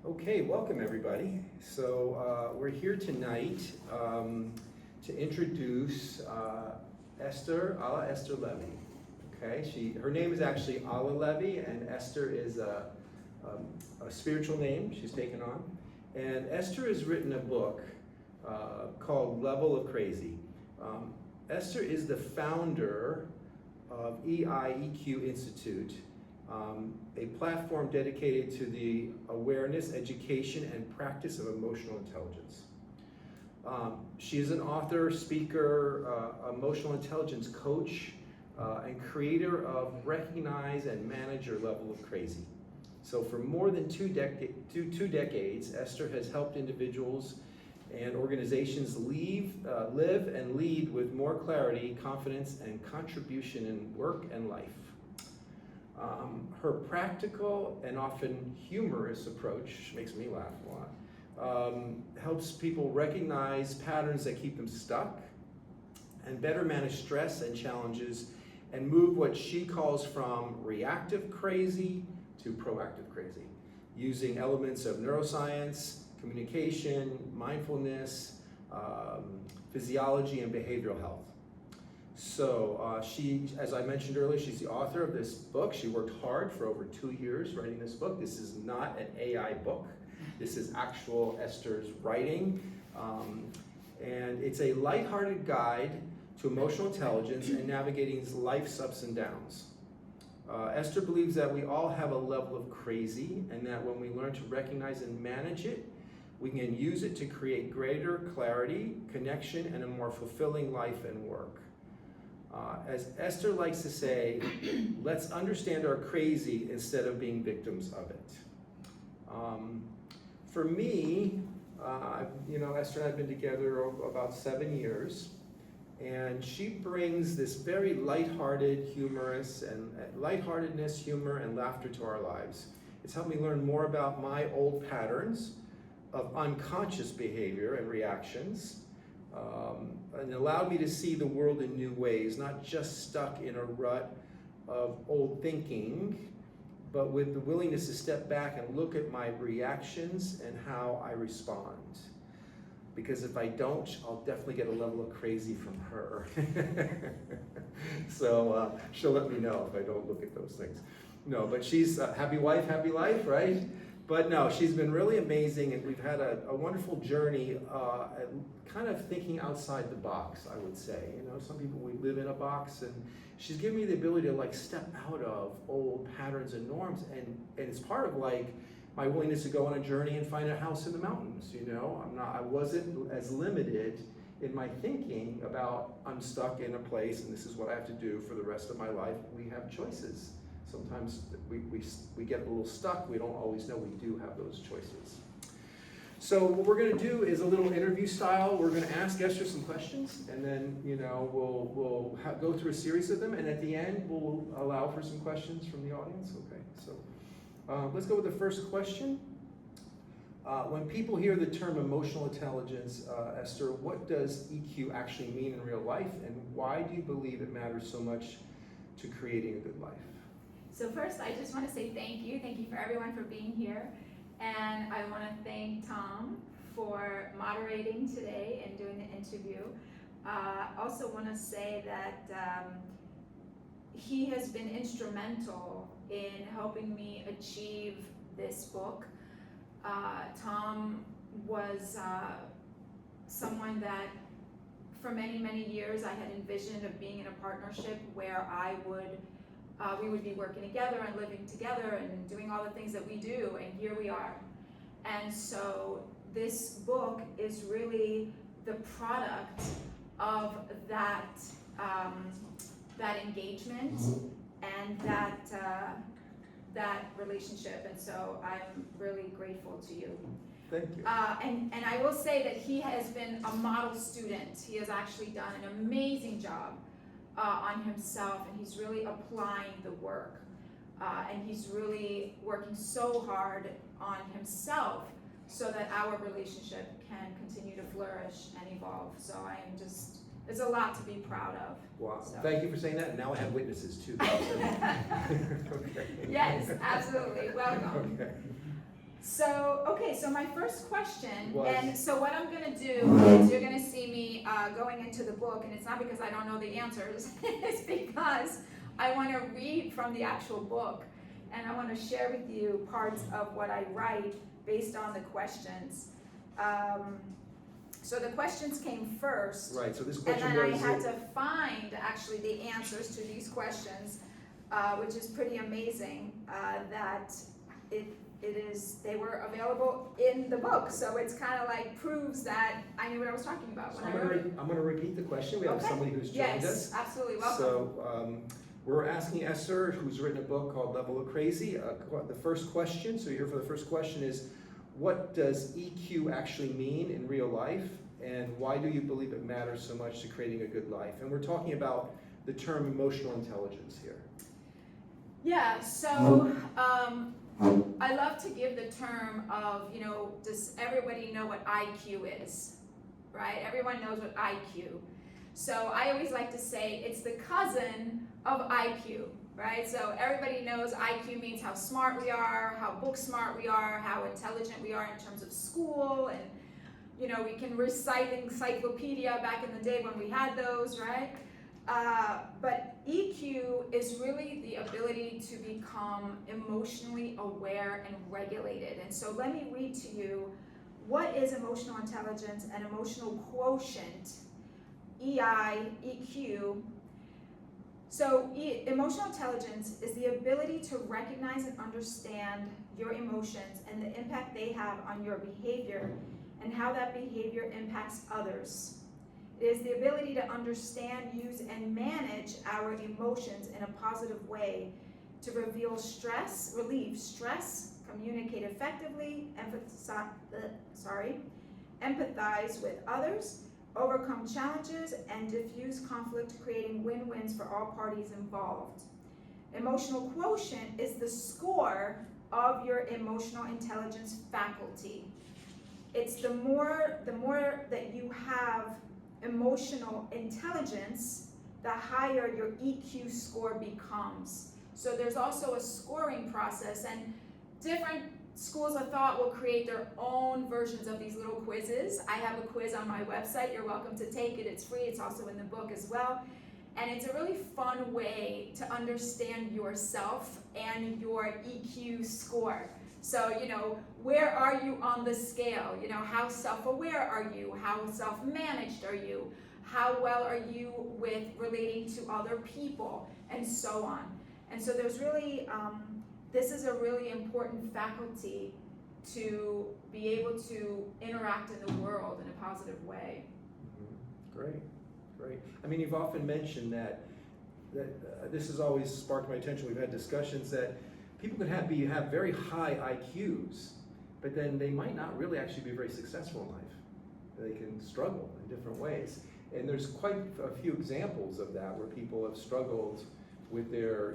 Okay, welcome everybody. So we're here tonight to introduce Esther, Alla Esther Levy. Okay, her name is actually Alla Levy, and Esther is a spiritual name she's taken on. And Esther has written a book called Level of Crazy. Esther is the founder of EIEQ Institute, a platform dedicated to the awareness, education, and practice of emotional intelligence. She is an author, speaker, emotional intelligence coach, and creator of Recognize and Manage Your Level of Crazy. So for more than two decades, Esther has helped individuals and organizations live and lead with more clarity, confidence, and contribution in work and life. Her practical and often humorous approach makes me laugh a lot. Helps people recognize patterns that keep them stuck and better manage stress and challenges and move what she calls from reactive crazy to proactive crazy, using elements of neuroscience, communication, mindfulness, physiology, and behavioral health. So she, as I mentioned earlier, she's the author of this book. She worked hard for over 2 years writing this book. This is not an AI book. This is actual Esther's writing. And it's a lighthearted guide to emotional intelligence and navigating life's ups and downs. Esther believes that we all have a level of crazy, and that when we learn to recognize and manage it, we can use it to create greater clarity, connection, and a more fulfilling life and work. As Esther likes to say, let's understand our crazy instead of being victims of it. For me, Esther and I have been together about 7 years, and she brings this very lightheartedness, humor, and laughter to our lives. It's helped me learn more about my old patterns of unconscious behavior and reactions, and allowed me to see the world in new ways, not just stuck in a rut of old thinking, but with the willingness to step back and look at my reactions and how I respond. Because if I don't, I'll definitely get a level of crazy from her. So she'll let me know if I don't look at those things. No, but she's a happy wife, happy life, right? But no, she's been really amazing, and we've had a wonderful journey, kind of thinking outside the box, I would say. You know, some people, we live in a box, and she's given me the ability to like step out of old patterns and norms, and it's part of like my willingness to go on a journey and find a house in the mountains. You know, I wasn't as limited in my thinking about I'm stuck in a place and this is what I have to do for the rest of my life. We have choices. Sometimes we get a little stuck. We don't always know we do have those choices. So what we're going to do is a little interview style. We're going to ask Esther some questions, and then we'll go through a series of them, and at the end we'll allow for some questions from the audience. Okay, so let's go with the first question. When people hear the term emotional intelligence, Esther, what does EQ actually mean in real life, and why do you believe it matters so much to creating a good life? So first, I just want to say thank you. Thank you for everyone for being here. And I want to thank Tom for moderating today and doing the interview. Also want to say that he has been instrumental in helping me achieve this book. Tom was someone that for many, many years I had envisioned of being in a partnership where we would be working together and living together and doing all the things that we do, and here we are. And so this book is really the product of that engagement and that relationship, and so I'm really grateful to you. Thank you. And I will say that he has been a model student. He has actually done an amazing job on himself, and he's really applying the work, and he's really working so hard on himself so that our relationship can continue to flourish and evolve. So I am just, it's a lot to be proud of. Wow. So. Thank you for saying that. And now I have witnesses too. Okay. Yes, absolutely. Welcome. Okay. So, okay, so my first question, Was- and so what I'm gonna do is you're gonna see me going into the book, and it's not because I don't know the answers, it's because I wanna read from the actual book, and I wanna share with you parts of what I write based on the questions. So the questions came first, Right, so this and question then I was, had to find actually the answers to these questions, which is pretty amazing, that they were available in the book, so it's kind of like proves that I knew what I was talking about so when I wrote it. I'm gonna repeat the question. We have Okay. somebody who's joined us. Yes, absolutely, welcome. So, we're asking Esther, who's written a book called Level of Crazy, the first question, so you're here for the first question is, what does EQ actually mean in real life, and why do you believe it matters so much to creating a good life? And we're talking about the term emotional intelligence here. Yeah, so I love to give the term of, does everybody know what IQ is, right? Everyone knows what IQ. So I always like to say it's the cousin of IQ, right? So everybody knows IQ means how smart we are, how book smart we are, how intelligent we are in terms of school, and we can recite encyclopedia back in the day when we had those, right? But EQ is really the ability to become emotionally aware and regulated. And so let me read to you what is emotional intelligence and emotional quotient, EI, EQ. So emotional intelligence is the ability to recognize and understand your emotions and the impact they have on your behavior and how that behavior impacts others. It is the ability to understand, use, and manage our emotions in a positive way to relieve stress, communicate effectively, empathize with others, overcome challenges, and diffuse conflict, creating win-wins for all parties involved. Emotional quotient is the score of your emotional intelligence faculty. It's the more that you have emotional intelligence, the higher your EQ score becomes. So there's also a scoring process, and different schools of thought will create their own versions of these little quizzes. I have a quiz on my website. You're welcome to take it. It's free. It's also in the book as well. And it's a really fun way to understand yourself and your EQ score. So, where are you on the scale? How self-aware are you? How self-managed are you? How well are you with relating to other people? And so on. And so there's really, this is a really important faculty to be able to interact in the world in a positive way. Great. I mean, you've often mentioned that this has always sparked my attention. We've had discussions that people can have very high IQs, but then they might not really actually be very successful in life. They can struggle in different ways. And there's quite a few examples of that where people have struggled with their,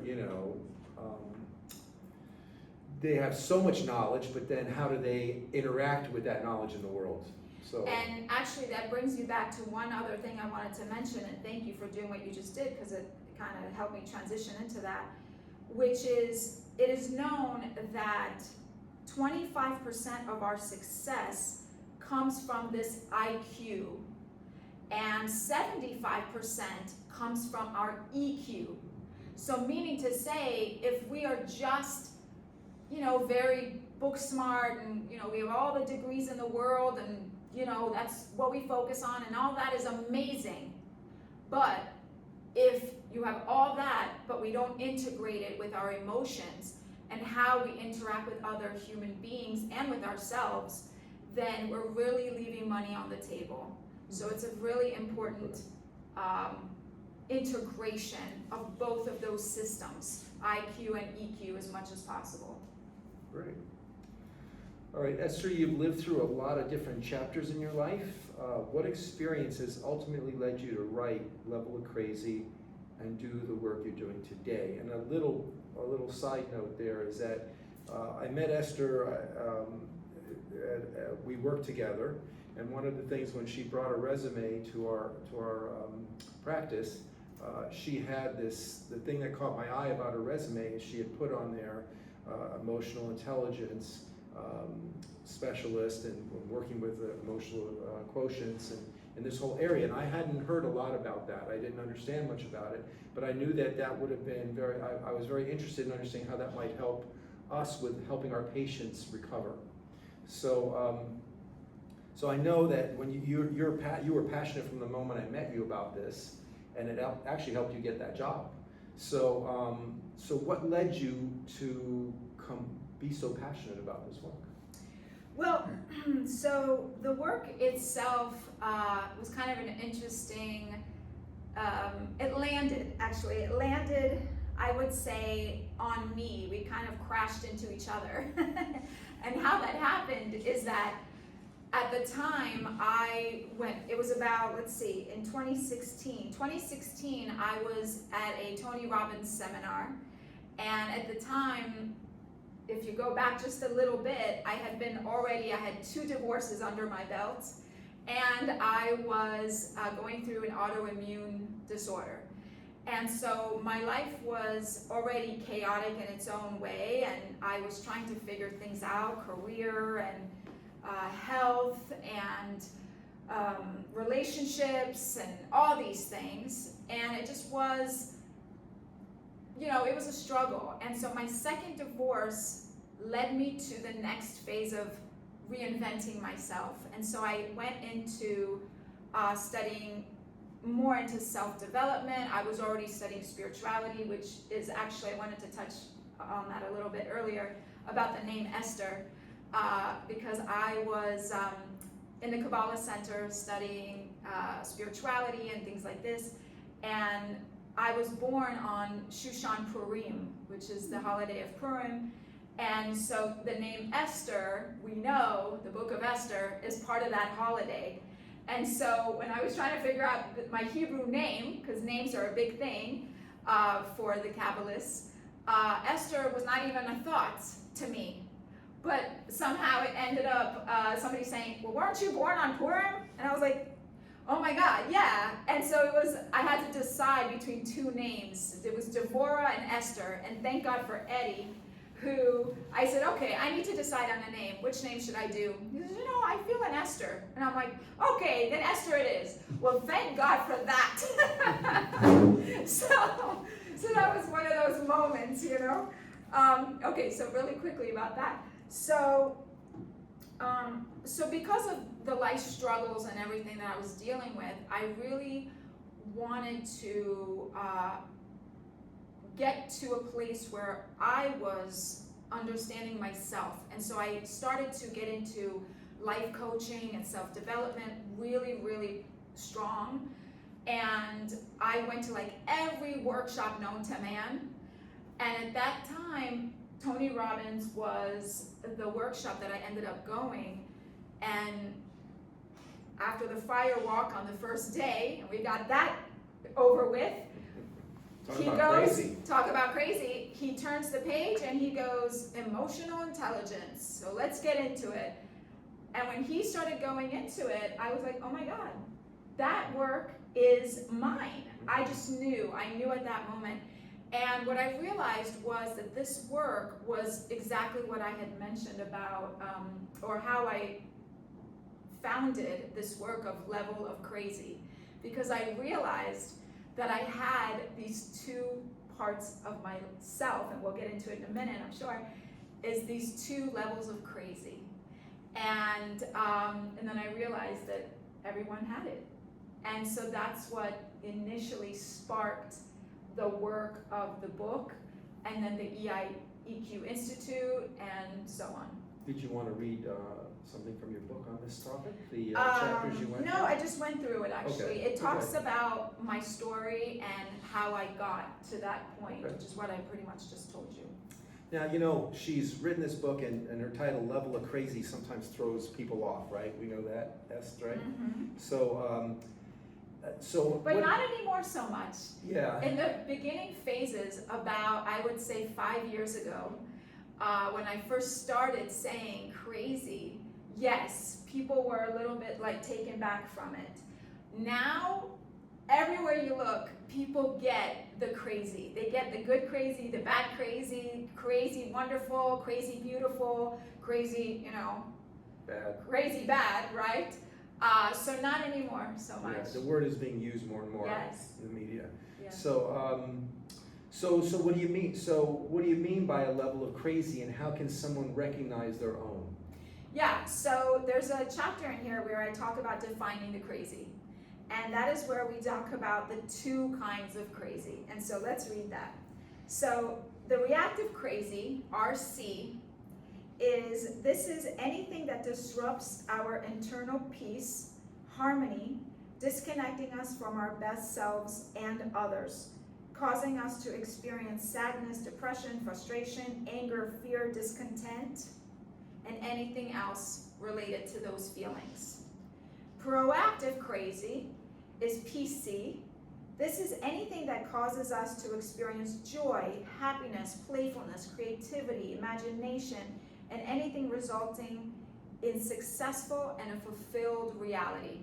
they have so much knowledge, but then how do they interact with that knowledge in the world? So. And actually that brings me back to one other thing I wanted to mention, and thank you for doing what you just did, because it kind of helped me transition into that, which is, it is known that 25% of our success comes from this IQ, and 75% comes from our EQ. So meaning to say, if we are just, very book smart, and we have all the degrees in the world, and that's what we focus on, and all that is amazing. But if you have all that, but we don't integrate it with our emotions and how we interact with other human beings and with ourselves, then we're really leaving money on the table. So it's a really important integration of both of those systems, IQ and EQ, as much as possible. Great. All right, Esther, you've lived through a lot of different chapters in your life. What experiences ultimately led you to write Level of Crazy and do the work you're doing today? And a little side note there is that I met Esther, we worked together, and one of the things when she brought a resume to our practice, she had the thing that caught my eye about her resume is she had put on there emotional intelligence specialist and working with emotional quotients and this whole area. And I hadn't heard a lot about that. I didn't understand much about it, but I knew that that would have been I was very interested in understanding how that might help us with helping our patients recover. So, so I know that when you were passionate from the moment I met you about this, and it actually helped you get that job. So, so what led you to be so passionate about this work? Well, so the work itself was kind of an interesting, it landed, I would say, on me. We kind of crashed into each other. And how that happened is that at the time it was about, let's see, in 2016, I was at a Tony Robbins seminar. And at the time, if you go back just a little bit, I had 2 divorces under my belt, and I was going through an autoimmune disorder. And so my life was already chaotic in its own way, and I was trying to figure things out, career and health and relationships and all these things. And it just was, it was a struggle. And so my second divorce led me to the next phase of reinventing myself. And so I went into studying more into self-development. I was already studying spirituality, which is actually, I wanted to touch on that a little bit earlier about the name Esther, because I was in the Kabbalah Center studying spirituality and things like this. And I was born on Shushan Purim, which is the holiday of Purim. And so the name Esther, we know the book of Esther is part of that holiday. And so when I was trying to figure out my Hebrew name, because names are a big thing for the Kabbalists, Esther was not even a thought to me. But somehow it ended up somebody saying, well, weren't you born on Purim? And I was like, oh my God, yeah. And so I had to decide between 2 names. It was Devorah and Esther. And thank God for Eddie, who I said, okay, I need to decide on a name. Which name should I do? He says, I feel an Esther. And I'm like, okay, then Esther it is. Well, thank God for that. So that was one of those moments, Okay, so really quickly about that. So because of the life struggles and everything that I was dealing with, I really wanted to get to a place where I was understanding myself. And so I started to get into life coaching and self-development really, really strong. And I went to every workshop known to man. And at that time, Tony Robbins was the workshop that I ended up going. And after the fire walk on the first day, and we got that over with, talk about crazy. He turns the page and he goes, emotional intelligence. So let's get into it. And when he started going into it, I was like, oh my God, that work is mine. I knew at that moment. And what I realized was that this work was exactly what I had mentioned about, or how I founded this work of level of crazy. Because I realized that I had these 2 parts of myself, and we'll get into it in a minute, I'm sure, is these 2 levels of crazy. And then I realized that everyone had it. And so that's what initially sparked the work of the book, and then the EQ Institute, and so on. Did you want to read something from your book on this topic? The chapters you went through? No, I just went through it actually. Okay. It talks about my story and how I got to that point, which is what I pretty much just told you. Now, she's written this book, and her title, Level of Crazy, sometimes throws people off, right? We know that, Esther, right? Mm-hmm. But not anymore so much. Yeah. In the beginning phases, about, I would say 5 years ago, when I first started saying crazy, yes, people were a little bit taken back from it. Now, everywhere you look, people get the crazy. They get the good crazy, the bad crazy, crazy wonderful, crazy beautiful, crazy, Bad. crazy bad, right? So not anymore so much. Yeah, the word is being used more and more Yes. in the media. Yeah. So what do you mean? So what do you mean by a level of crazy, and how can someone recognize their own? Yeah, so there's a chapter in here where I talk about defining the crazy. And that is where we talk about the two kinds of crazy. And so let's read that. So the reactive crazy, RC, this is anything that disrupts our internal peace, harmony, disconnecting us from our best selves and others, causing us to experience sadness, depression, frustration, anger, fear, discontent, and anything else related to those feelings. Proactive crazy is PC. This is anything that causes us to experience joy, happiness, playfulness, creativity, imagination, and anything resulting in successful and a fulfilled reality.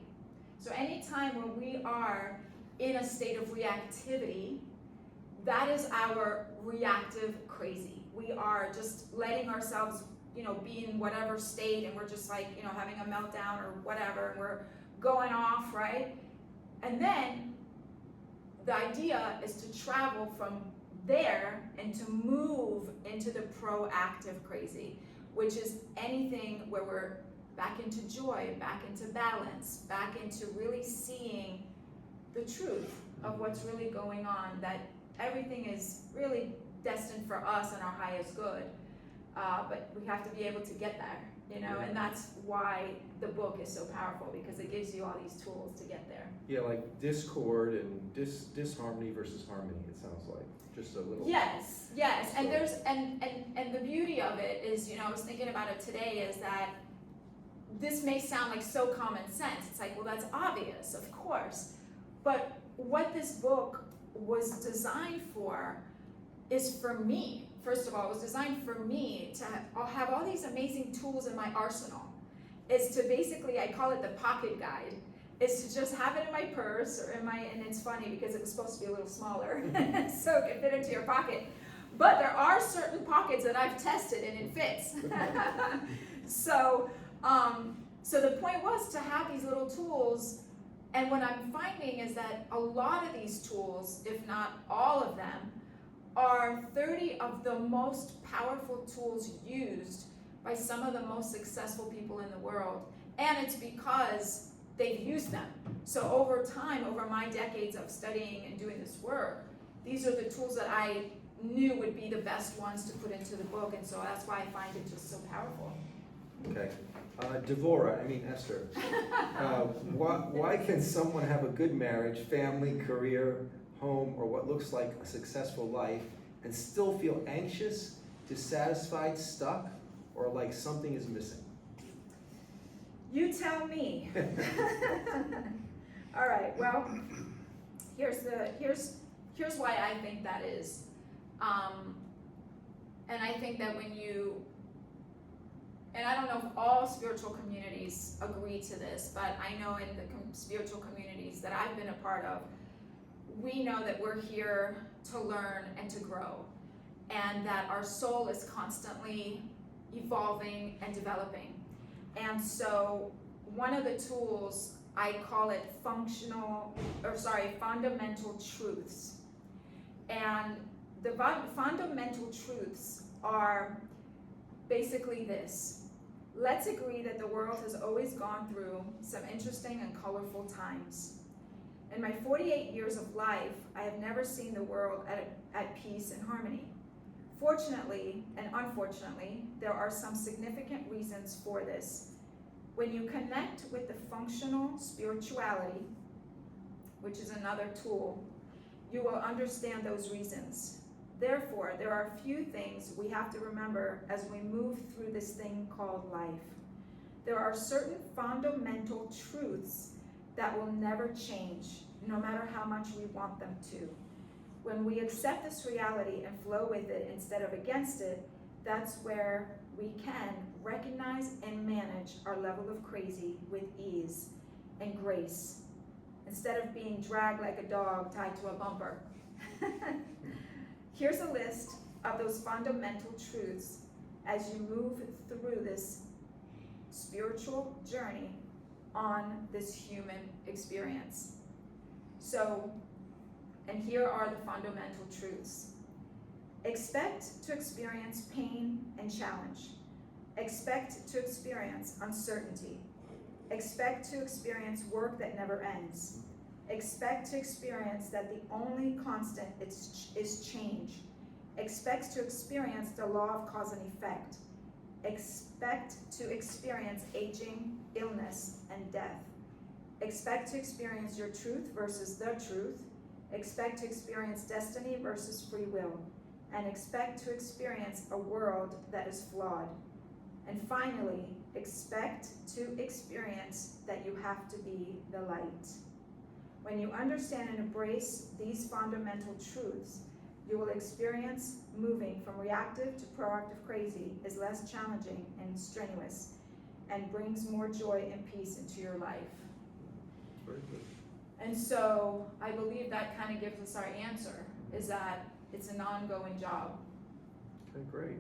So anytime when we are in a state of reactivity, that is our reactive crazy. We are just letting ourselves, be in whatever state, and we're just like, having a meltdown or whatever, and we're going off, right? And then the idea is to travel from there and to move into the proactive crazy, which is anything where we're back into joy, back into balance, back into really seeing the truth of what's really going on, that everything is really destined for us and our highest good. But we have to be able to get there, and that's why the book is so powerful, because it gives you all these tools to get there. Yeah, like discord and disharmony versus harmony, it sounds like. Just a little. Yes, and there's and the beauty of it is, I was thinking about it today, is that this may sound like so common sense. It's like, well, that's obvious, of course. But what this book was designed for is for me. First of all, it was designed for me to have all these amazing tools in my arsenal. Is to basically, I call it the pocket guide, is to just have it in my purse or and it's funny because it was supposed to be a little smaller, so it can fit into your pocket. But there are certain pockets that I've tested and it fits. So the point was to have these little tools, and what I'm finding is that a lot of these tools, if not all of them, are 30 of the most powerful tools used by some of the most successful people in the world. And it's because they've used them. So over time, over my decades of studying and doing this work, these are the tools that I knew would be the best ones to put into the book, and so that's why I find it just so powerful. Okay. Esther, why can someone have a good marriage, family, career, home, or what looks like a successful life and still feel anxious, dissatisfied, stuck, or like something is missing? You tell me. All right, well, here's why I think that is. And I think that and I don't know if all spiritual communities agree to this, but I know in the spiritual communities that I've been a part of, we know that we're here to learn and to grow, and that our soul is constantly evolving and developing. And so one of the tools, I call it fundamental truths. And the fundamental truths are basically this. Let's agree that the world has always gone through some interesting and colorful times. In my 48 years of life, I have never seen the world at peace and harmony. Fortunately and unfortunately, there are some significant reasons for this. When you connect with the functional spirituality, which is another tool, you will understand those reasons. Therefore, there are a few things we have to remember as we move through this thing called life. There are certain fundamental truths that will never change, no matter how much we want them to. When we accept this reality and flow with it instead of against it, that's where we can recognize and manage our level of crazy with ease and grace, instead of being dragged like a dog tied to a bumper. Here's a list of those fundamental truths as you move through this spiritual journey on this human experience. So, and here are the fundamental truths. Expect to experience pain and challenge. Expect to experience uncertainty. Expect to experience work that never ends. Expect to experience that the only constant is change. Expect to experience the law of cause and effect. Expect to experience aging, illness, and death. Expect to experience your truth versus the truth. Expect to experience destiny versus free will. And expect to experience a world that is flawed. And finally, expect to experience that you have to be the light. When you understand and embrace these fundamental truths, you will experience moving from reactive to proactive crazy is less challenging and strenuous and brings more joy and peace into your life. Very good. And so I believe that kind of gives us our answer, is that it's an ongoing job. Okay, great.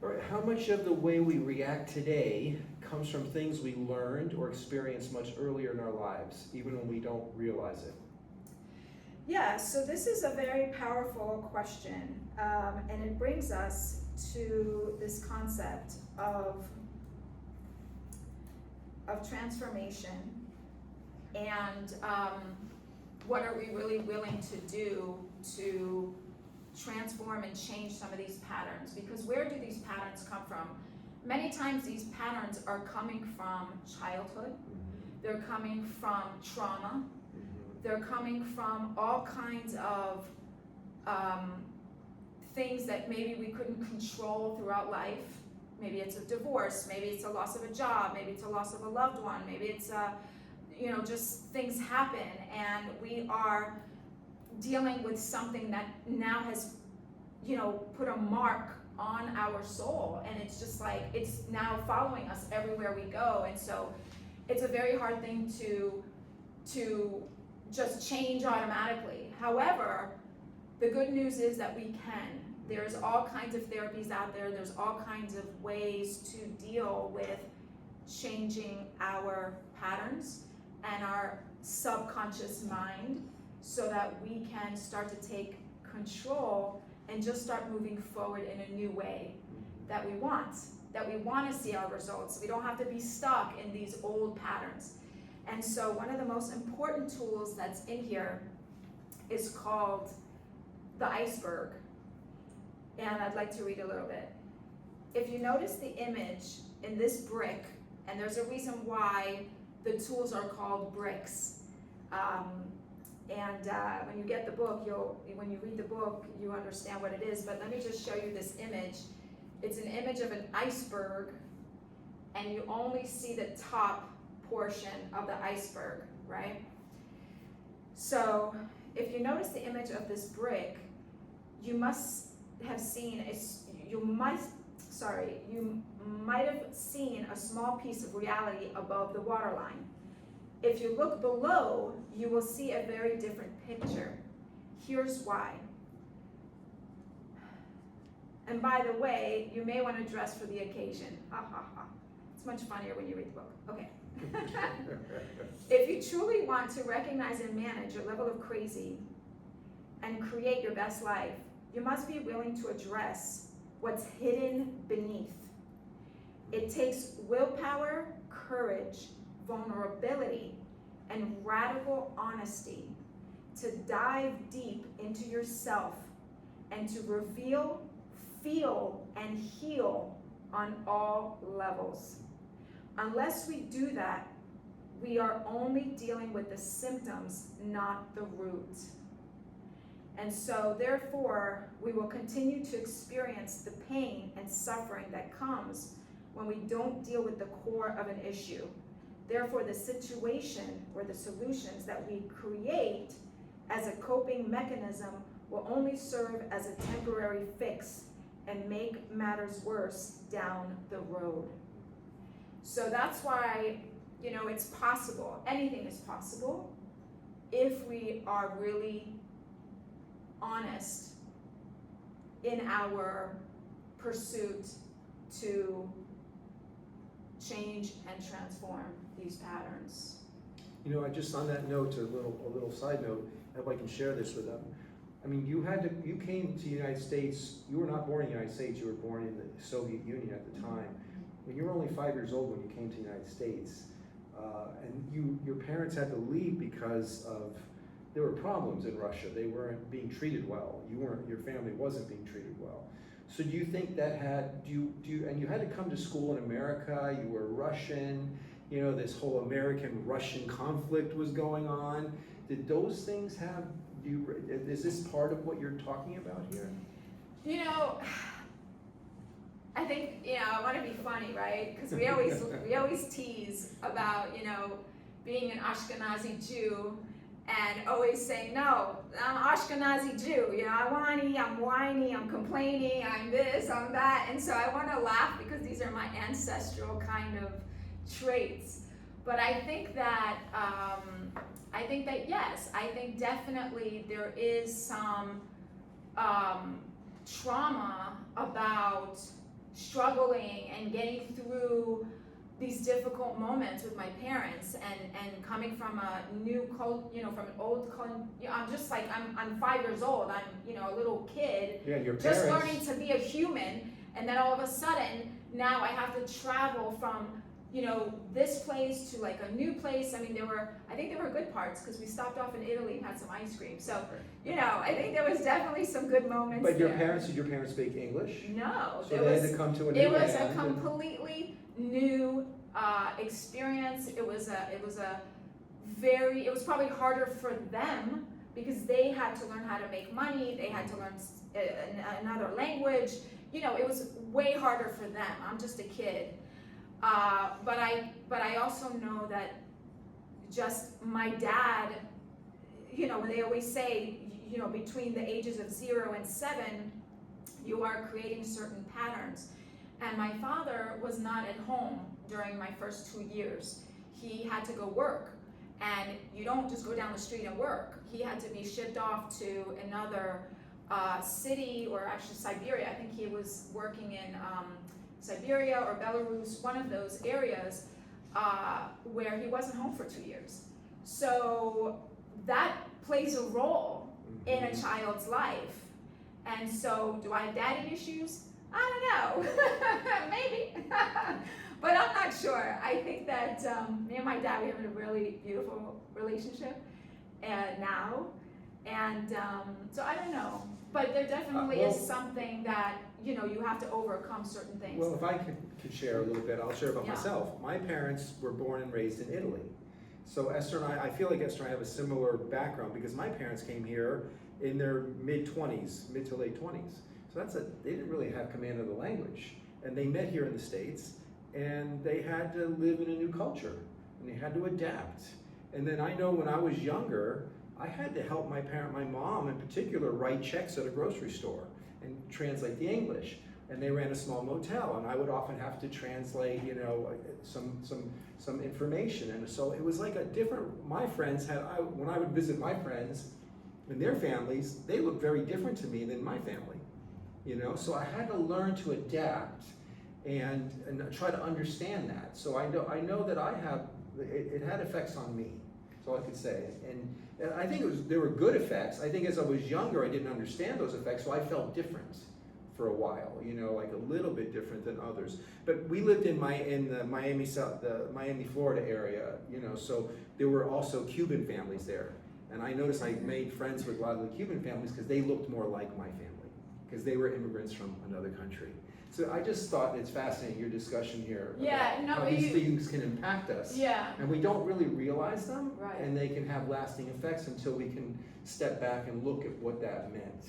All right, how much of the way we react today comes from things we learned or experienced much earlier in our lives, even when we don't realize it? Yeah, so this is a very powerful question, and it brings us to this concept of transformation and what are we really willing to do to transform and change some of these patterns, because where do these patterns come from? Many times these patterns are coming from childhood, they're coming from trauma, they're coming from all kinds of things that maybe we couldn't control throughout life. Maybe it's a divorce, maybe it's a loss of a job, maybe it's a loss of a loved one, maybe it's just things happen and we are dealing with something that now has, put a mark on our soul, and it's just like, it's now following us everywhere we go. And so it's a very hard thing to just change automatically. However, the good news is that we can. There's all kinds of therapies out there. There's all kinds of ways to deal with changing our patterns and our subconscious mind so that we can start to take control and just start moving forward in a new way that we want to see our results. We don't have to be stuck in these old patterns. And so one of the most important tools that's in here is called the iceberg. And I'd like to read a little bit. If you notice the image in this brick, and there's a reason why the tools are called bricks. When you get the book, when you read the book, you understand what it is. But let me just show you this image. It's an image of an iceberg, and you only see the top portion of the iceberg, right? So if you notice the image of this brick, you must have seen you might have seen a small piece of reality above the waterline. If you look below, you will see a very different picture. Here's why. And by the way, you may want to dress for the occasion. Ha ha ha. It's much funnier when you read the book. Okay. If you truly want to recognize and manage your level of crazy and create your best life, you must be willing to address what's hidden beneath. It takes willpower, courage, vulnerability, and radical honesty to dive deep into yourself and to reveal, feel, and heal on all levels. Unless we do that, we are only dealing with the symptoms, not the root. And so therefore, we will continue to experience the pain and suffering that comes when we don't deal with the core of an issue. Therefore, the situation or the solutions that we create as a coping mechanism will only serve as a temporary fix and make matters worse down the road. So that's why, it's possible. Anything is possible if we are really honest in our pursuit to change and transform these patterns. You know, I just on that note, a little side note, I hope I can share this with them. I mean, you came to the United States, you were not born in the United States, you were born in the Soviet Union at the time. When you were only 5 years old when you came to the United States, and your parents had to leave because there were problems in Russia. They weren't being treated well. Your family wasn't being treated well. So do you think that and you had to come to school in America, you were Russian, you know, this whole American-Russian conflict was going on. Did those things is this part of what you're talking about here? You know, I think, I want to be funny, right? Because we always tease about, being an Ashkenazi Jew and always saying, no, I'm an Ashkenazi Jew. I'm whiny, I'm complaining, I'm this, I'm that. And so I want to laugh because these are my ancestral kind of traits. But I think that, yes, I think definitely there is some trauma about struggling and getting through these difficult moments with my parents and coming from a new from an old I'm just like, I'm 5 years old, I'm, a little kid, yeah, your parents, just learning to be a human, and then all of a sudden, now I have to travel from, this place to like a new place. I mean, I think there were good parts because we stopped off in Italy and had some ice cream. So, I think there was definitely some good moments. But did your parents speak English? No. So they had to come to a new It was land a completely new experience. It was probably harder for them because they had to learn how to make money. They had to learn another language. It was way harder for them. I'm just a kid. But I also know that just my dad, when they always say, between the ages of 0 and 7, you are creating certain patterns. And my father was not at home during my first 2 years. He had to go work. And you don't just go down the street and work. He had to be shipped off to another city, or actually Siberia. I think he was working in Siberia or Belarus, one of those areas where he wasn't home for 2 years. So that plays a role in a child's life. And so do I have daddy issues? I don't know, maybe, but I'm not sure. I think that me and my dad, we have a really beautiful relationship now, and so I don't know, but there definitely is something that, you have to overcome certain things. Well, if I could share a little bit, I'll share about myself. My parents were born and raised in Italy. So Esther and I feel like Esther and I have a similar background because my parents came here in their mid to late 20s. So they didn't really have command of the language. And they met here in the States, and they had to live in a new culture, and they had to adapt. And then I know when I was younger, I had to help my mom in particular, write checks at a grocery store and translate the English. And they ran a small motel, and I would often have to translate, some information. And so it was like my friends when I would visit my friends and their families, they looked very different to me than my family. So I had to learn to adapt and try to understand that. So I know that it had effects on me. That's all I could say. And I think there were good effects. I think as I was younger, I didn't understand those effects, so I felt different for a while, like a little bit different than others. But we lived in the Miami, Florida area, so there were also Cuban families there. And I noticed I made friends with a lot of the Cuban families because they looked more like my family, because they were immigrants from another country. So I just thought it's fascinating, your discussion here about how these things can impact us. Yeah. And we don't really realize them, right. And they can have lasting effects until we can step back and look at what that meant.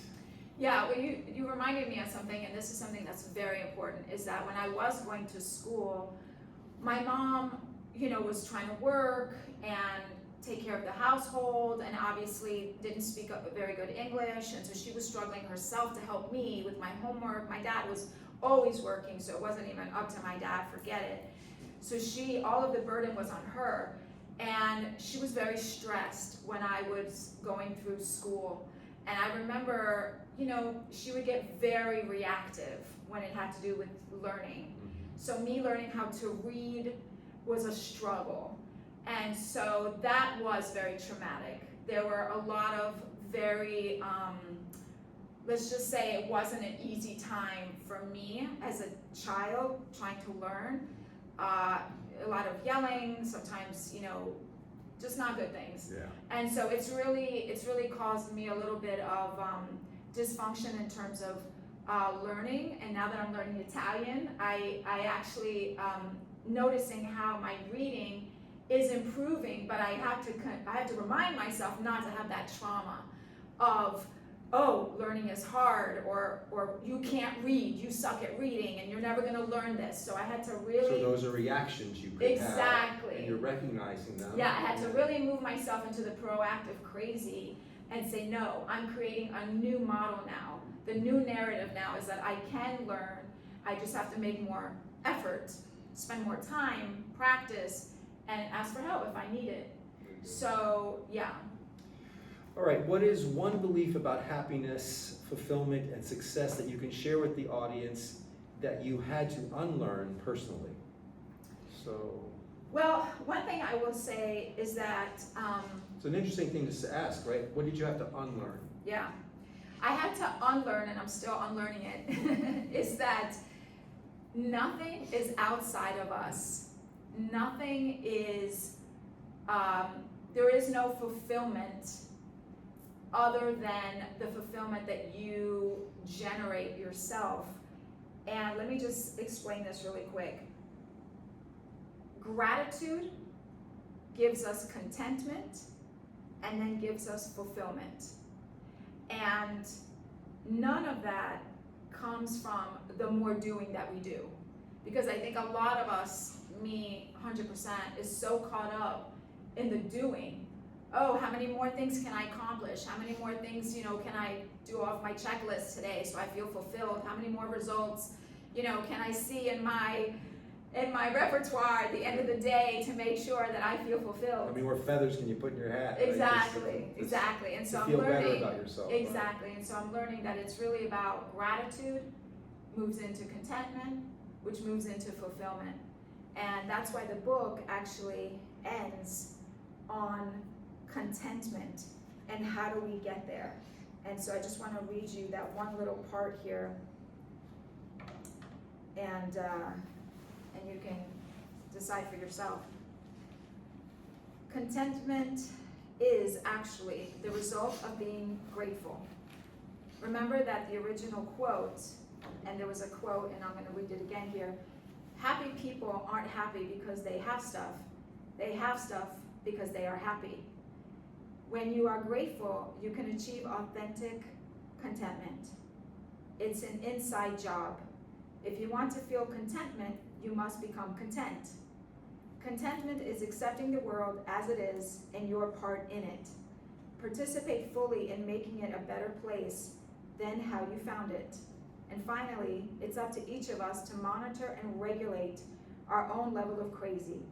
Yeah, well, you reminded me of something, and this is something that's very important, is that when I was going to school, my mom, was trying to work and take care of the household, and obviously didn't speak very good English, and so she was struggling herself to help me with my homework. My dad was always working, so it wasn't even up to my dad, forget it. So all of the burden was on her, and she was very stressed when I was going through school. And I remember, she would get very reactive when it had to do with learning. So me learning how to read was a struggle. And so that was very traumatic. There were a lot of very, let's just say it wasn't an easy time for me as a child trying to learn. A lot of yelling, sometimes, just not good things. Yeah. And so it's really caused me a little bit of dysfunction in terms of learning. And now that I'm learning Italian, I actually noticing how my reading is improving, but I have to remind myself not to have that trauma of, oh, learning is hard, or you can't read, you suck at reading, and you're never going to learn this. So I had to really. So those are reactions you could exactly. have, and you're recognizing them. Yeah, I had to really move myself into the proactive crazy and say, no, I'm creating a new model now. The new narrative now is that I can learn. I just have to make more effort, spend more time, practice, and ask for help if I need it. So, yeah. All right, what is one belief about happiness, fulfillment, and success that you can share with the audience that you had to unlearn personally? So. Well, one thing I will say is that. It's an interesting thing to ask, right? What did you have to unlearn? Yeah. I had to unlearn, and I'm still unlearning it, is that nothing is outside of us. Nothing is, there is no fulfillment other than the fulfillment that you generate yourself. And let me just explain this really quick. Gratitude gives us contentment and then gives us fulfillment. And none of that comes from the more doing that we do. Because I think a lot of us, me 100%, is so caught up in the doing. Oh, how many more things can I accomplish? How many more things, can I do off my checklist today so I feel fulfilled? How many more results, can I see in my repertoire at the end of the day to make sure that I feel fulfilled? How many more feathers can you put in your hat? Exactly, exactly. And so I'm feel learning. better about yourself. Exactly, and so I'm learning that it's really about gratitude, moves into contentment, which moves into fulfillment. And that's why the book actually ends on contentment and how do we get there. And so I just want to read you that one little part here, and you can decide for yourself. Contentment is actually the result of being grateful. Remember that the original quote, and there was a quote, and I'm going to read it again here. Happy people aren't happy because they have stuff. They have stuff because they are happy. When you are grateful, you can achieve authentic contentment. It's an inside job. If you want to feel contentment, you must become content. Contentment is accepting the world as it is and your part in it. Participate fully in making it a better place than how you found it. And finally, it's up to each of us to monitor and regulate our own level of crazy.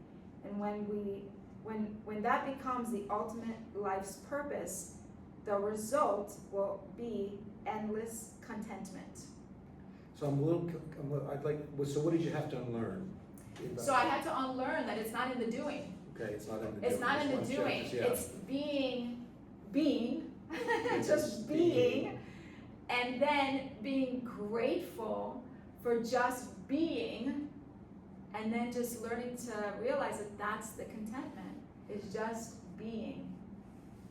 And when that becomes the ultimate life's purpose, the result will be endless contentment. So so what did you have to unlearn? So I had to unlearn that it's not in the doing. Okay, it's not in the doing. It's not in the doing. It's being, just being, and then being grateful for just being, and then just learning to realize that that's the contentment, is just being.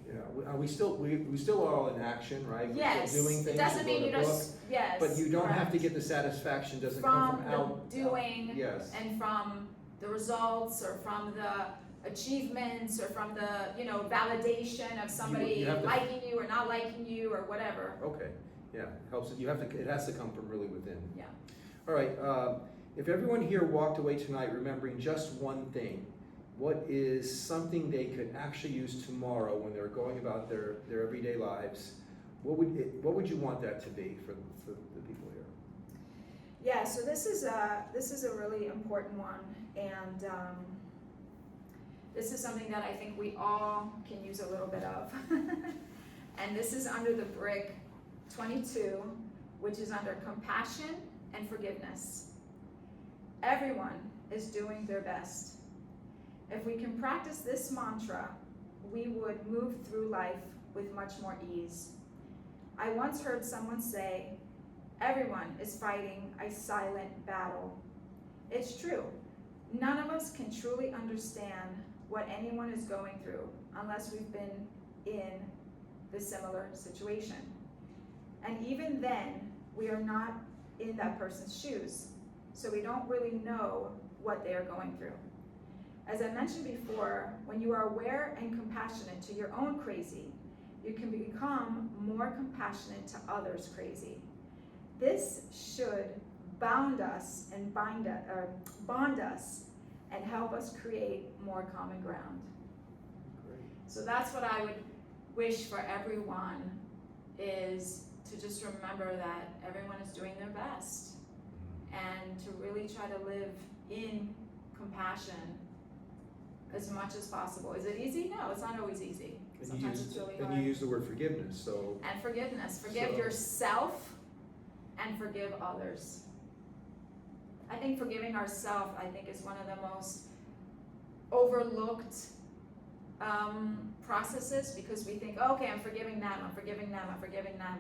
Yeah, we still are all in action, right? We're Yes, still doing things. it doesn't mean you just, yes. But you don't correct. have to get the satisfaction, doesn't from come from out. the doing, Yes. and from the results, or from the achievements, or from the, validation of somebody you have to- liking you or not liking you or whatever. Okay, yeah, helps. It has to come from really within. Yeah. All right, if everyone here walked away tonight remembering just one thing, what is something they could actually use tomorrow when they're going about their everyday lives? What would you want that to be for the people here? Yeah, so this is a really important one, and this is something that I think we all can use a little bit of. And this is under the brick 22, which is under compassion, and forgiveness. Everyone is doing their best. If we can practice this mantra, we would move through life with much more ease. I once heard someone say, everyone is fighting a silent battle. It's true. None of us can truly understand what anyone is going through unless we've been in the similar situation. And even then, we are not in that person's shoes, so we don't really know what they are going through. As I mentioned before, when you are aware and compassionate to your own crazy, you can become more compassionate to others' crazy. This should bond us and bond us and help us create more common ground. Great. So that's what I would wish for everyone, is to just remember that everyone is doing their best and to really try to live in compassion as much as possible. Is it easy? No, it's not always easy. Sometimes it's really hard. And you use the word forgiveness, so. And forgiveness. Forgive yourself and forgive others. I think forgiving ourselves, is one of the most overlooked processes, because we think, oh, okay, I'm forgiving them, I'm forgiving them, I'm forgiving them.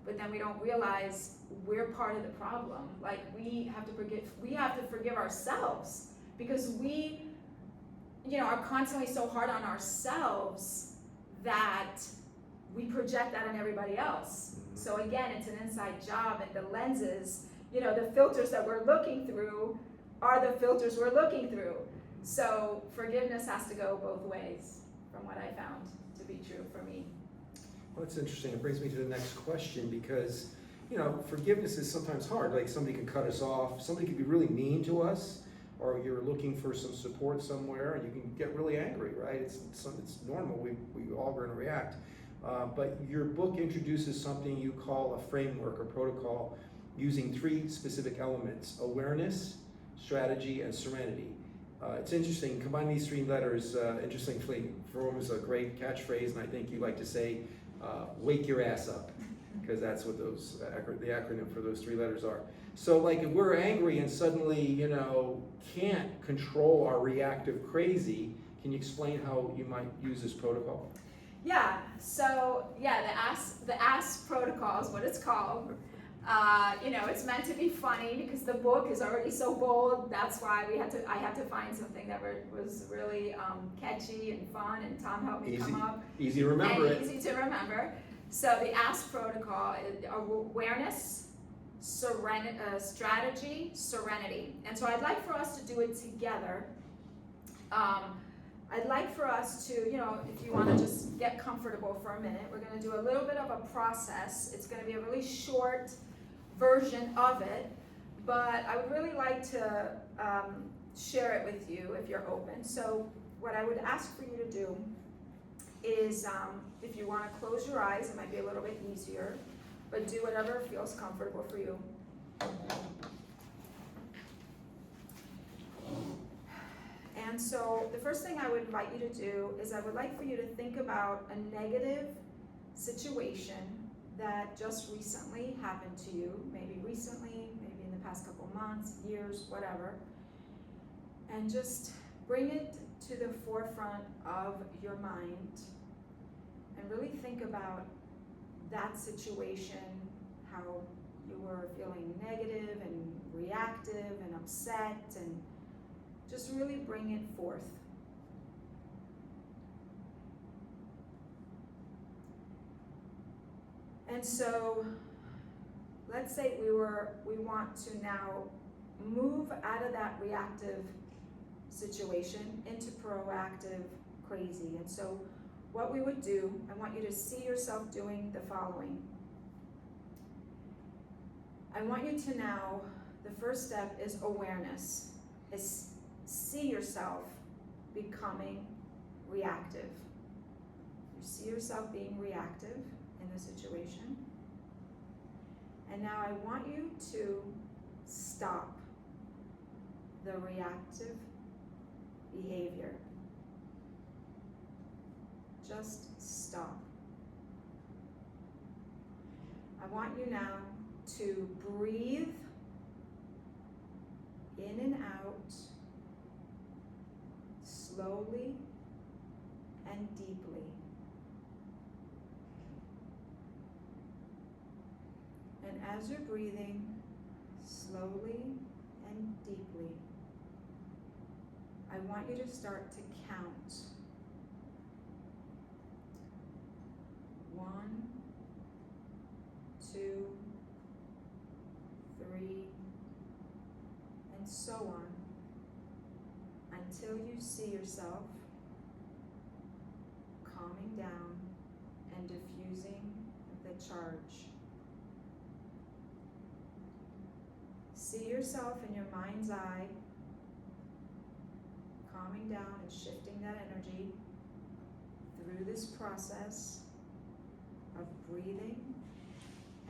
But then we don't realize we're part of the problem. Like, we have to forgive ourselves, because we, are constantly so hard on ourselves that we project that on everybody else. So again, it's an inside job, and the lenses, the filters that we're looking through are the filters we're looking through. So forgiveness has to go both ways, from what I found to be true for me. Well, that's interesting. It brings me to the next question, because, forgiveness is sometimes hard. Like, somebody can cut us off, somebody can be really mean to us, or you're looking for some support somewhere and you can get really angry, right? It's normal, we all are gonna react. But your book introduces something you call a framework or protocol using 3 specific elements: awareness, strategy, and serenity. It's interesting, combine these 3 letters, interestingly, forms a great catchphrase, and I think you like to say, wake your ass up, because that's what the acronym for those 3 letters are. So, like, if we're angry and suddenly, can't control our reactive crazy, can you explain how you might use this protocol? Yeah, so the ask protocol is what it's called. It's meant to be funny because the book is already so bold. That's why I had to find something that was really catchy and fun, and Tom helped me come up. Easy to remember. Easy to remember. So the ask protocol is awareness, strategy, serenity. And so I'd like for us to do it together. I'd like for us to, if you want to just get comfortable for a minute, we're going to do a little bit of a process. It's going to be a really short version of it, but I would really like to share it with you if you're open. So what I would ask for you to do is, if you want to close your eyes, it might be a little bit easier, but do whatever feels comfortable for you. And so the first thing I would invite you to do is I would like for you to think about a negative situation that just recently happened to you, maybe recently, maybe in the past couple months, years, whatever, and just bring it to the forefront of your mind and really think about that situation, how you were feeling negative and reactive and upset, and just really bring it forth. And so let's say we want to now move out of that reactive situation into proactive crazy. And so what we would do, I want you to see yourself doing the following. I want you to now, the first step is awareness, is see yourself becoming reactive. You see yourself being reactive in the situation. And now I want you to stop the reactive behavior. Just stop. I want you now to breathe in and out, slowly and deeply. And as you're breathing slowly and deeply, I want you to start to count. 1, 2, 3, and so on, until you see yourself calming down and diffusing the charge. See yourself in your mind's eye, calming down and shifting that energy through this process of breathing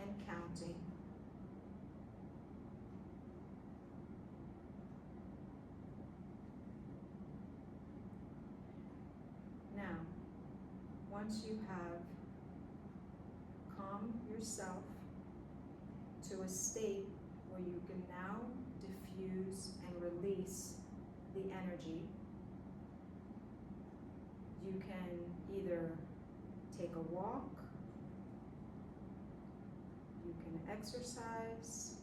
and counting. Now, once you have calmed yourself to a state where you can now diffuse and release the energy, you can either take a walk, you can exercise,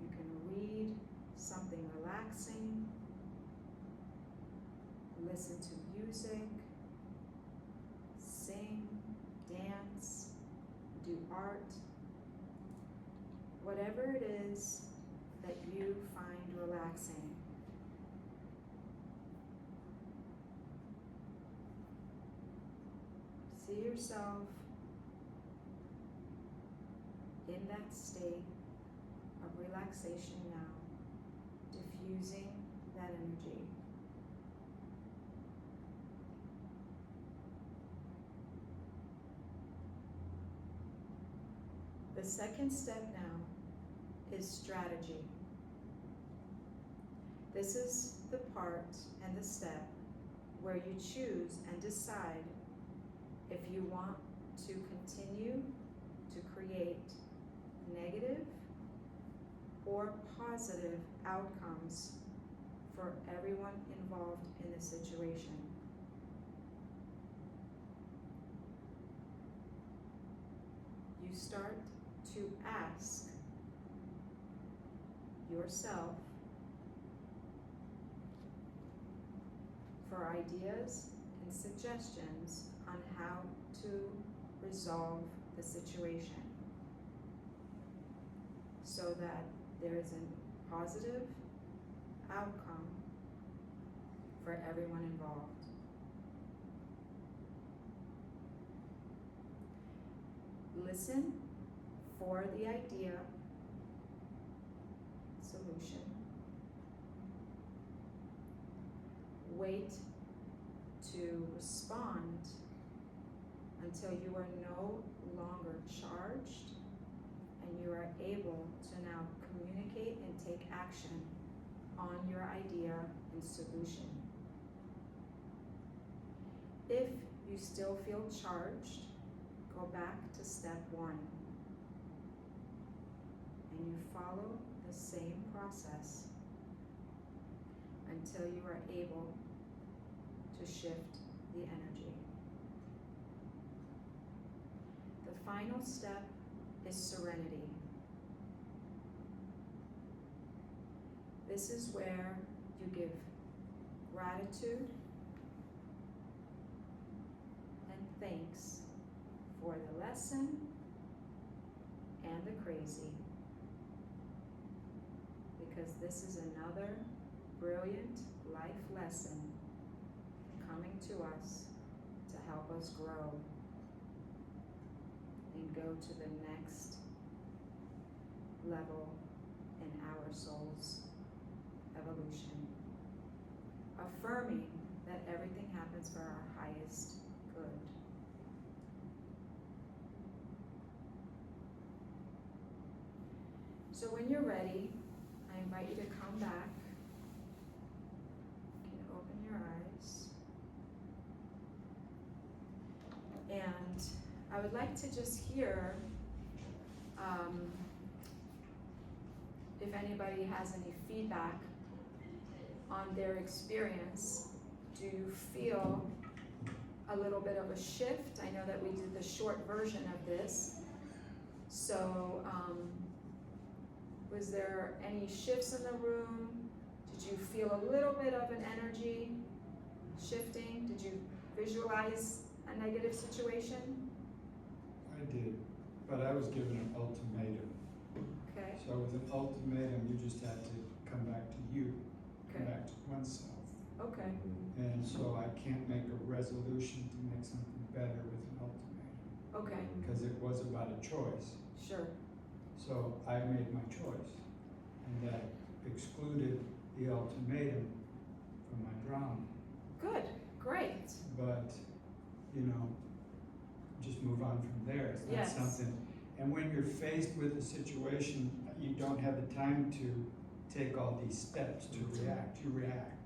you can read something relaxing, listen to music, sing, dance, do art, whatever it is that you find relaxing. See yourself in that state of relaxation now, diffusing that energy. The second step now is strategy. This is the part and the step where you choose and decide if you want to continue to create negative or positive outcomes for everyone involved in the situation. You start to ask yourself for ideas and suggestions on how to resolve the situation so that there is a positive outcome for everyone involved. Listen for the idea, solution. Wait to respond until you are no longer charged and you are able to now communicate and take action on your idea and solution. If you still feel charged, go back to step 1 and you follow the same process until you are able to shift the energy. The final step is serenity. This is where you give gratitude and thanks for the lesson and the crazy, because this is another brilliant life lesson coming to us to help us grow and go to the next level in our soul's evolution, affirming that everything happens for our highest good. So when you're ready, I invite you to come back. You can open your eyes. And I would like to just hear if if anybody has any feedback on their experience. Do you feel a little bit of a shift? I know that we did the short version of this. So, was there any shifts in the room? Did you feel a little bit of an energy shifting? Did you visualize a negative situation? I did, but I was given an ultimatum. Okay, So with an ultimatum, you just had to come back to you, come okay, back to oneself. okay, And so I can't make a resolution to make something better with an ultimatum, okay, because it was about a choice. sure, So I made my choice, and that excluded the ultimatum from my drama. good, great, But, you know, just move on from there. It's not Yes. something, and when you're faced with a situation, you don't have the time to take all these steps to react. You react.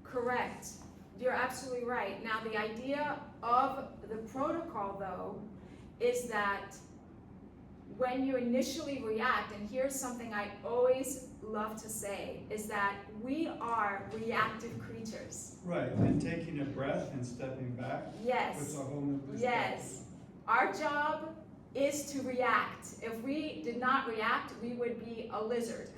correct. You're absolutely right. Now, the idea of the protocol, though, is that when you initially react, and here's something I always love to say, is that we are reactive creatures. Right, and taking a breath and stepping back puts Yes, a whole new perspective. yes. Our job is to react. If we did not react, we would be a lizard.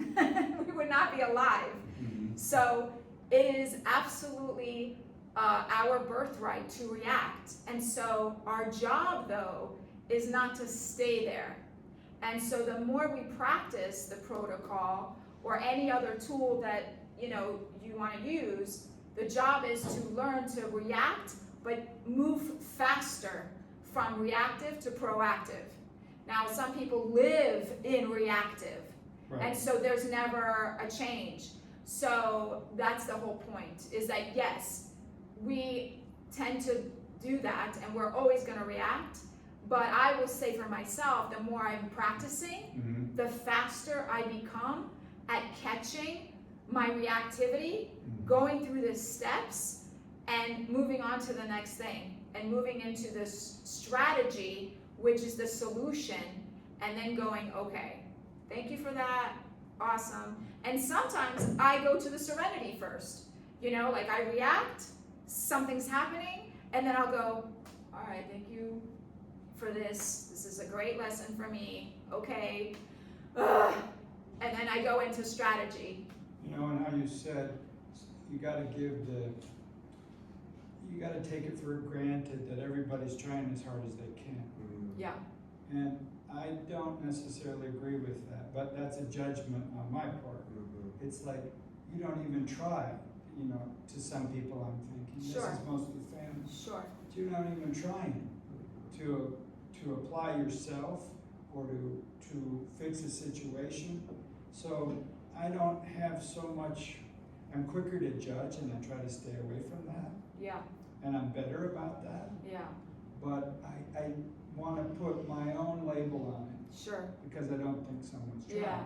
We would not be alive. Mhm. So it is absolutely our birthright to react. And so our job, though, is not to stay there. And so the more we practice the protocol or any other tool that you want to use, the job is to learn to react, but move faster from reactive to proactive. Now, some people live in reactive, Right. and so there's never a change. So that's the whole point, is that yes, we tend to do that and we're always going to react, but I will say for myself, the more I'm practicing, Mhm. the faster I become at catching my reactivity, Mhm. going through the steps and moving on to the next thing and moving into this strategy, which is the solution, and then going, okay, thank you for that, awesome. And sometimes I go to the serenity first, like I react, something's happening, and then I'll go, all right, thank you for this is a great lesson for me, okay, and then I go into strategy. And how you said, you gotta take it for granted that everybody's trying as hard as they can. Yeah, And I don't necessarily agree with that, but that's a judgment on my part. It's like, you don't even try, to some people I'm thinking, Sure. this is mostly family. sure, But you're not even trying to apply yourself or to fix a situation. So I don't have so much, I'm quicker to judge and I try to stay away from that. yeah, And I'm better about that, yeah, but I wanna put my own label on it sure. because I don't think someone's trying. Yeah.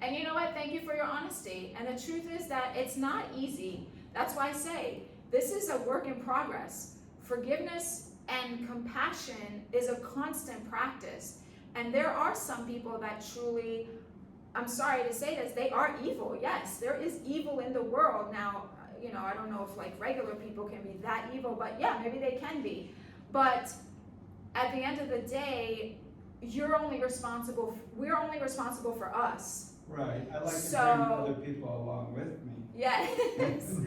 And you know what? Thank you for your honesty. And the truth is that it's not easy. That's why I say this is a work in progress. Forgiveness and compassion is a constant practice. And there are some people that truly, I'm sorry to say this, they are evil. Yes, there is evil in the world. Now, I don't know if like regular people can be that evil, but yeah, maybe they can be. But at the end of the day, we're only responsible for us. Right, I like to So- bring other people along with me. Yes.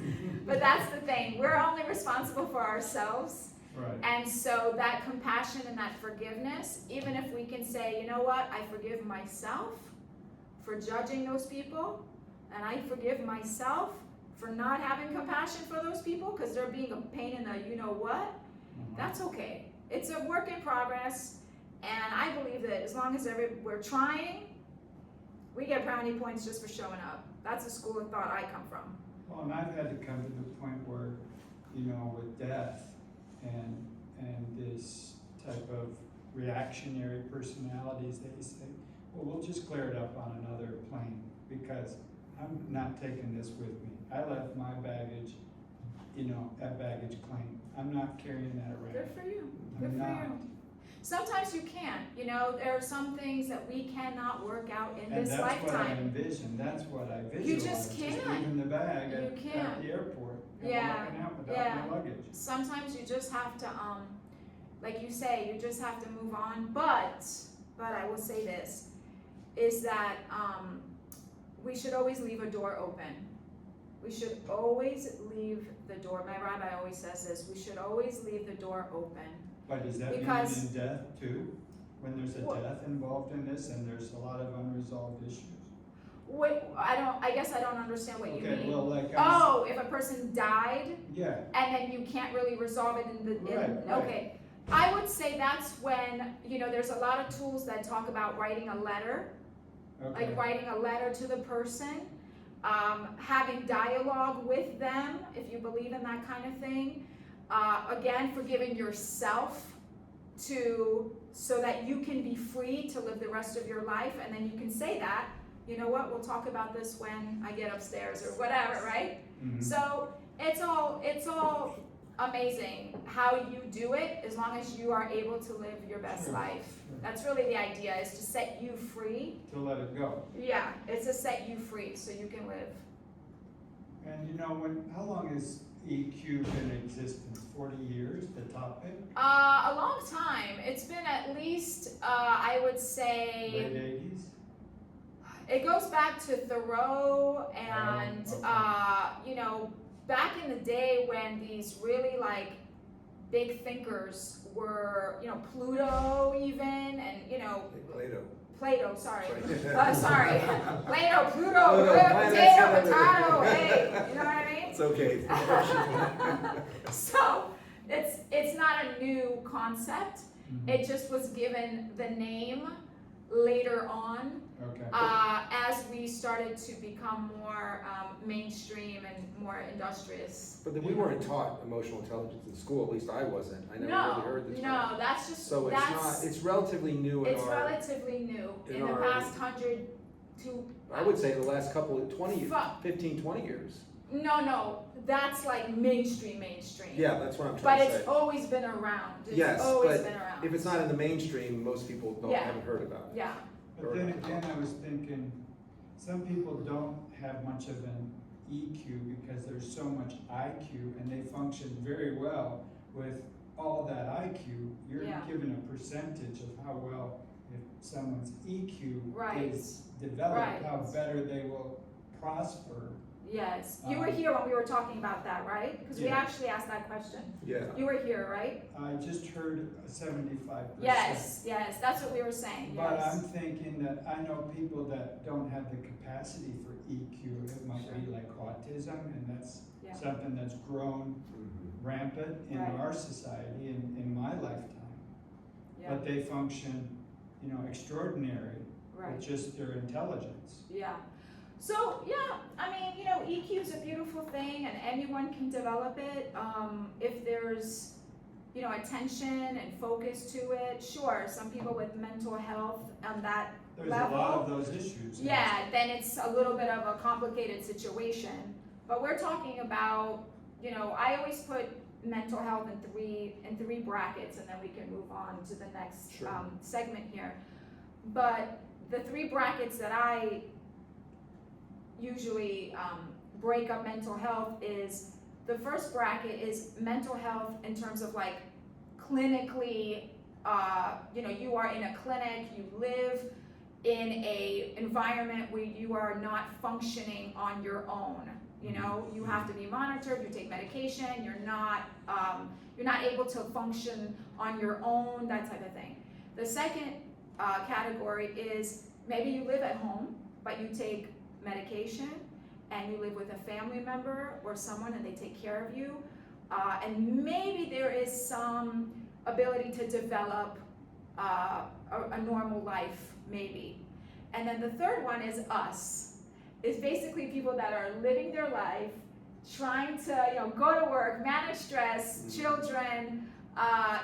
But that's the thing. We're only responsible for ourselves. Right, And so that compassion and that forgiveness, even if we can say, you know what, I forgive myself for judging those people, and I forgive myself for not having compassion for those people because they're being a pain in the you-know-what, that's okay. It's a work in progress, and I believe that as long as we're trying, we get brownie points just for showing up. That's the school of thought I come from. Well, and I've had to come to the point where, with death and this type of reactionary personalities that you say, well, we'll just clear it up on another plane because I'm not taking this with me. I left my baggage, at baggage claim. I'm not carrying that around. Good for you. I'm Good for not. you. Sometimes you can't, you know, there are some things that we cannot work out in And this that's what I lifetime. envision, that's what I visualize. You just Just can't. leaving the bag You at can't. the airport and Yeah, walking out without yeah. my luggage. Sometimes you just have to, like you say, you just have to move on, but I will say this, is that, we should always leave a door open. We should always leave the door, my rabbi always says this, we should always leave the door open. But does that mean Because- in death too? When there's a What? death involved in this and there's a lot of unresolved issues? Wait, I guess I don't understand what you Okay, mean. well, like, Oh, if a person died, yeah, and then you can't really resolve it in the, Right. okay. I would say that's when, you know, there's a lot of tools that talk about writing a letter, okay, like writing a letter to the person, having dialogue with them, if you believe in that kind of thing. Again, forgiving yourself so that you can be free to live the rest of your life, and then you can say that, you know what, we'll talk about this when I get upstairs or whatever, right? mhm. So it's all amazing how you do it, as long as you are able to live your best Sure, life. sure. That's really the idea, is to set you free. To let it go. Yeah, it's to set you free so you can live. And you know, how long has EQ been in existence? 40 years, the topic? A long time. It's been at least, I would Late say, 80s? it goes back to Thoreau and, Oh, okay. you know, back in the day when these really like big thinkers were, you know, Pluto even, and, you know, Plato, sorry. Sorry. Plato, Pluto, potato, hey, you know what I mean? It's okay. So, it's not a new concept. Mhm. It just was given the name later on, Okay. as we started to become more mainstream and more industrious. But then we weren't taught emotional intelligence in school, at least I wasn't. I never really No, heard this. no, that's just, So it's not, it's relatively new in it's our, relatively new in in the our- past 100 to. I would say the last couple of 20, Fuck. 15, 20 years. No, that's like mainstream. Yeah, that's what I'm But trying to it's say. always been around. It's Yes, always but been around. If it's not in the mainstream, most people Yeah. haven't heard about it. Yeah, But then again, I was thinking, some people don't have much of an EQ because there's so much IQ and they function very well with all that IQ. You're Yeah. given a percentage of how well, if someone's EQ Right. is developed, Right. how better they will prosper. yes. You were here when we were talking about that, right? Because we Yeah. actually asked that question. Yeah. You were here, right? I just heard 75%. Yes, that's what we were saying, But I'm yes. thinking that I know people that don't have the capacity for EQ. It might be Sure. like autism, and that's Yeah. something that's grown Mhm. rampant in Right. our society in my lifetime. Yeah, But they function, you know, extraordinary with right, just their intelligence. yeah. So, yeah, I mean, you know, EQ is a beautiful thing and anyone can develop it. If there's, you know, attention and focus to it, sure, some people with mental health on that There's level. a lot of those issues. Yeah, then it's a little bit of a complicated situation. But we're talking about, you know, I always put mental health in three brackets, and then we can move on to the next Sure. segment here. But the three brackets that I usually break up mental health is, the first bracket is mental health in terms of like clinically, you know, you are in a clinic, you live in a environment where you are not functioning on your own. You know, you have to be monitored, you take medication, you're not able to function on your own, that type of thing. The second category is maybe you live at home, but you take medication and you live with a family member or someone and they take care of you. And maybe there is some ability to develop a normal life, maybe. And then the third one is us. It's basically people that are living their life, trying to, you know, go to work, manage stress, children,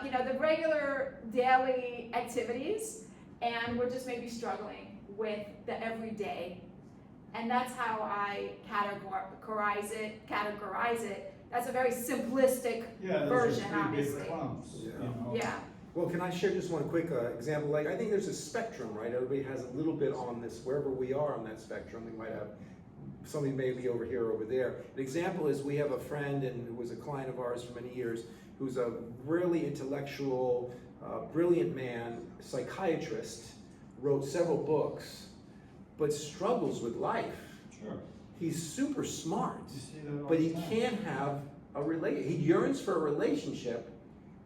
you know, the regular daily activities, and we're just maybe struggling with the everyday. And that's how I categorize it. That's a very simplistic Yeah, those version, are three obviously. big clumps, Yeah. you know. Yeah, Well, can I share just one quick example? Like, I think there's a spectrum, right? Everybody has a little bit on this, wherever we are on that spectrum. We might have somebody maybe over here or over there. An example is we have a friend and who was a client of ours for many years, who's a really intellectual, brilliant man, psychiatrist, wrote several books, but struggles with life. Sure. He's super smart, You see that all but the he time. can't have he yearns for a relationship,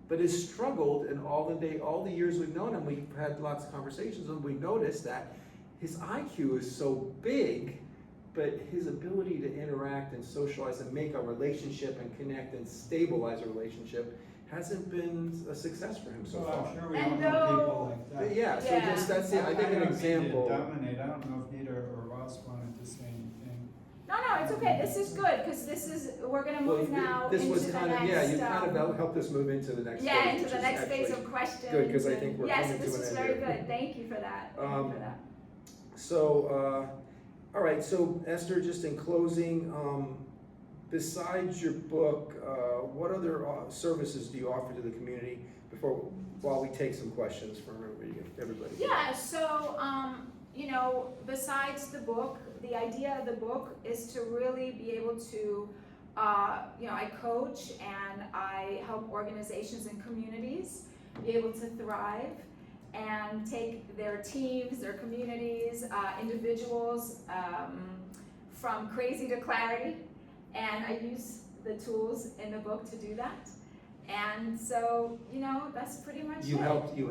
but has struggled in all the years we've known him. We've had lots of conversations and we've noticed that his IQ is so big, but his ability to interact and socialize and make a relationship and connect and stabilize a relationship hasn't been a success for him so So far. I'm sure we all And know though- people like that. But yeah, so Yeah. just that's it. I think an don't mean to example. dominate. I don't know if Nita or Ross wanted to say anything. No, it's okay, this is good, because we're gonna Well, move now this into was the kind of, next. yeah, you kind of helped us move into the next phase. Yeah, into which the is next phase actually of questions. good, 'cause I and- think we're yes, coming to this an is end very here. good, thank you for that, thank you for that. So, all right, so Esther, just in closing, besides your book, what other services do you offer to the community while we take some questions from everybody? Yeah, so, besides the book, the idea of the book is to really be able to, I coach and I help organizations and communities be able to thrive and take their teams, their communities, individuals, from crazy to clarity. And I use the tools in the book to do that. And so, that's pretty much You it.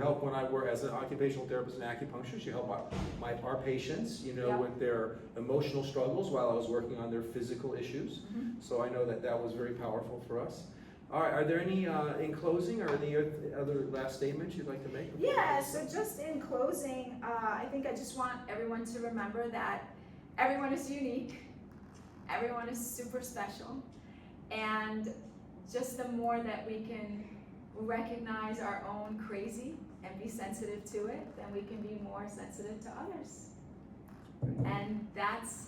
help when I work as an occupational therapist and acupuncturist, you help our patients, Yeah. with their emotional struggles while I was working on their physical issues. Mhm. So I know that was very powerful for us. All right, are there any, in closing, or any other last statements you'd like to make? Yeah, so just in closing, I think I just want everyone to remember that everyone is unique, everyone is super special, and just the more that we can recognize our own crazy and be sensitive to it, then we can be more sensitive to others. And that's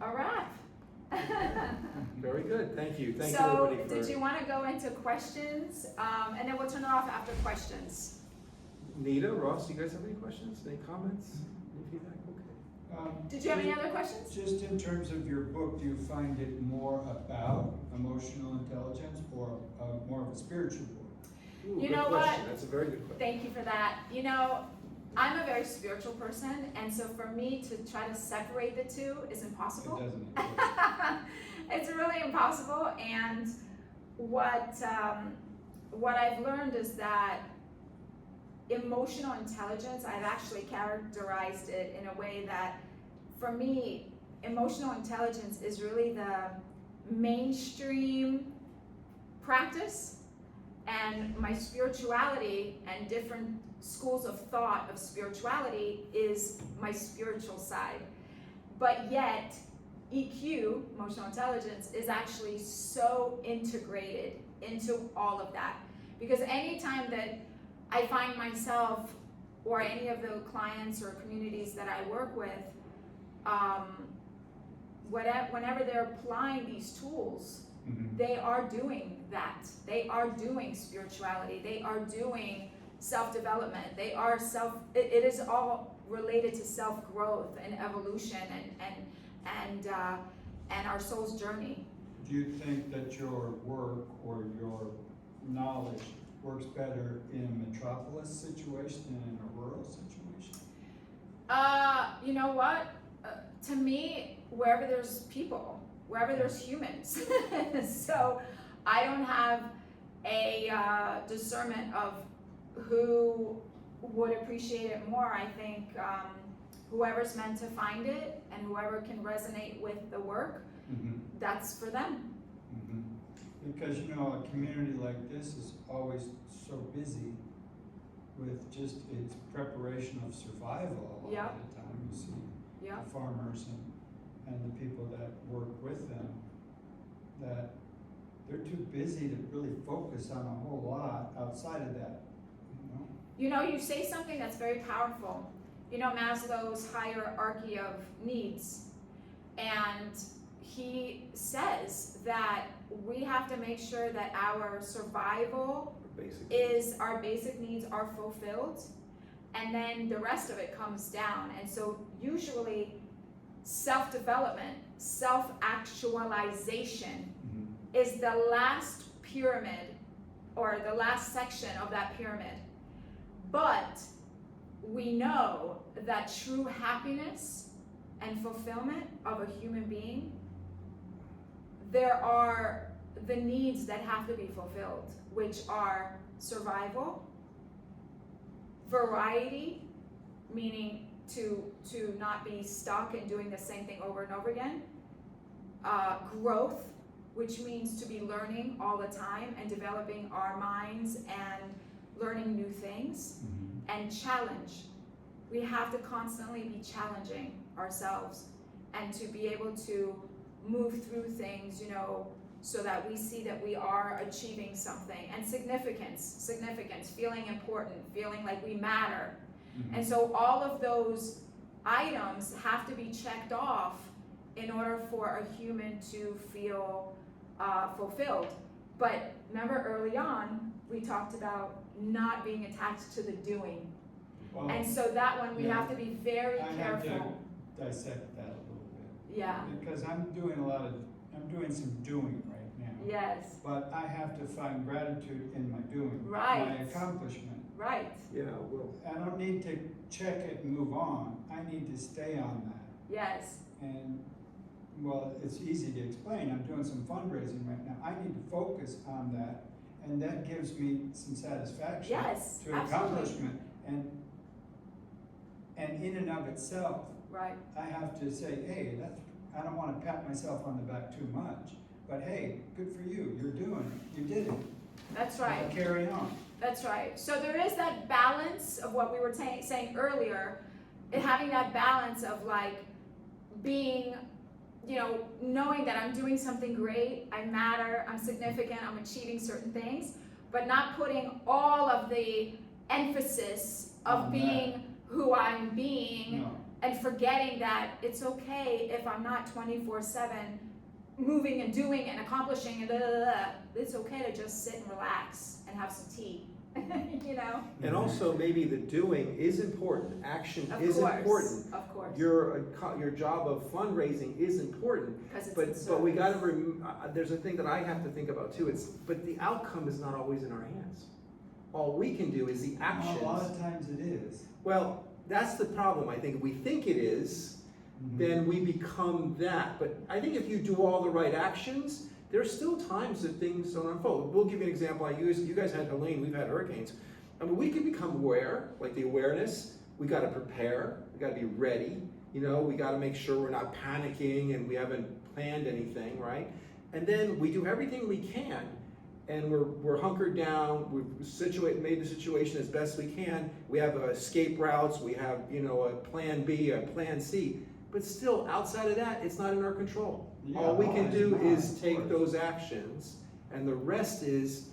a wrap. Very good, thank you. Thank you, So, everybody, for. did you want to go into questions? And then we'll turn it off after questions. Nita, Ross, do you guys have any questions, any comments, any feedback? Okay. Did you have any other questions? Just in terms of your book, do you find it more about emotional intelligence or more of a spiritual book? Ooh, You good know question. what? That's a very good question. Thank you for that. I'm a very spiritual person, and so for me to try to separate the two is It impossible. doesn't. It's really impossible, and what I've learned is that emotional intelligence, I've actually characterized it in a way that, for me, emotional intelligence is really the mainstream practice, and my spirituality and different schools of thought of spirituality is my spiritual side. But yet, EQ, emotional intelligence, is actually so integrated into all of that. Because anytime that I find myself, or any of the clients or communities that I work with, whenever they're applying these tools, Mhm. they are doing that. They are doing spirituality. They are doing self-development. They are it is all related to self-growth and evolution and our soul's journey. Do you think that your work or your knowledge works better in a metropolis situation than in a rural situation? You know what? To me, wherever there's people, wherever there's humans. So I don't have a discernment of who would appreciate it more. I think whoever's meant to find it and whoever can resonate with the work, Mhm. that's for them. Mhm. Because, a community like this is always so busy with just its preparation of survival a lot Yeah. of the time. You see Yeah. the farmers and the people that work with them, that they're too busy to really focus on a whole lot outside of that, You say something that's very powerful. Maslow's hierarchy of needs. And he says that we have to make sure that our survival Basically. our basic needs are fulfilled, and then the rest of it comes down. And so usually self-development, self-actualization is the last pyramid or the last section of that pyramid. But we know that true happiness and fulfillment of a human being, there are the needs that have to be fulfilled, which are survival, variety, meaning to not be stuck in doing the same thing over and over again, growth, which means to be learning all the time and developing our minds and learning new things, and challenge. We have to constantly be challenging ourselves and to be able to move through things, you know, so that we see that we are achieving something. And significance, feeling important, feeling like we matter. And so all of those items have to be checked off in order for a human to feel fulfilled. But remember early on, we talked about not being attached to the doing. Well, And so that one, we yeah, have to be very I have careful. to dissect that a little bit. Yeah, Because I'm doing some doing right now. yes, But I have to find gratitude in my doing. Right. My accomplishment. right, Yeah, well, I don't need to check it and move on. I need to stay on that. yes, And, well, it's easy to explain. I'm doing some fundraising right now. I need to focus on that, and that gives me some satisfaction. yes, To absolutely, accomplishment. And in and of itself, right, I have to say, hey, I don't want to pat myself on the back too much, but hey, good for you. You're doing it. You did it. that's right. Now carry on. That's right. So there is that balance of what we were saying earlier, and having that balance of like being, you know, knowing that I'm doing something great, I matter, I'm significant, I'm achieving certain things, but not putting all of the emphasis of On being who I'm being, No. and forgetting that it's okay if I'm not 24/7 moving and doing and accomplishing and blah, blah, blah. It's okay to just sit and relax and have some tea, you know? and also maybe the doing is important, action Of is course, important. of course. Your job of fundraising is important, Because it's but we gotta, there's a thing that I have to think about too, but the outcome is not always in our hands. All we can do is the actions. A lot of times it is. Well, that's the problem, I think. If we think it is, then we become that. But I think if you do all the right actions, there's still times that things don't unfold. We'll give you an example. You guys had Helene, we've had hurricanes. I mean, we can become aware, like the awareness. We gotta prepare, we gotta be ready. You know, we gotta make sure we're not panicking and we haven't planned anything, right? And then we do everything we can. And we're hunkered down, we've made the situation as best we can. We have escape routes, we have, you know, a plan B, a plan C. But still, outside of that, it's not in our control. Yeah, All we can it's do not, is of take course. those actions, and the rest is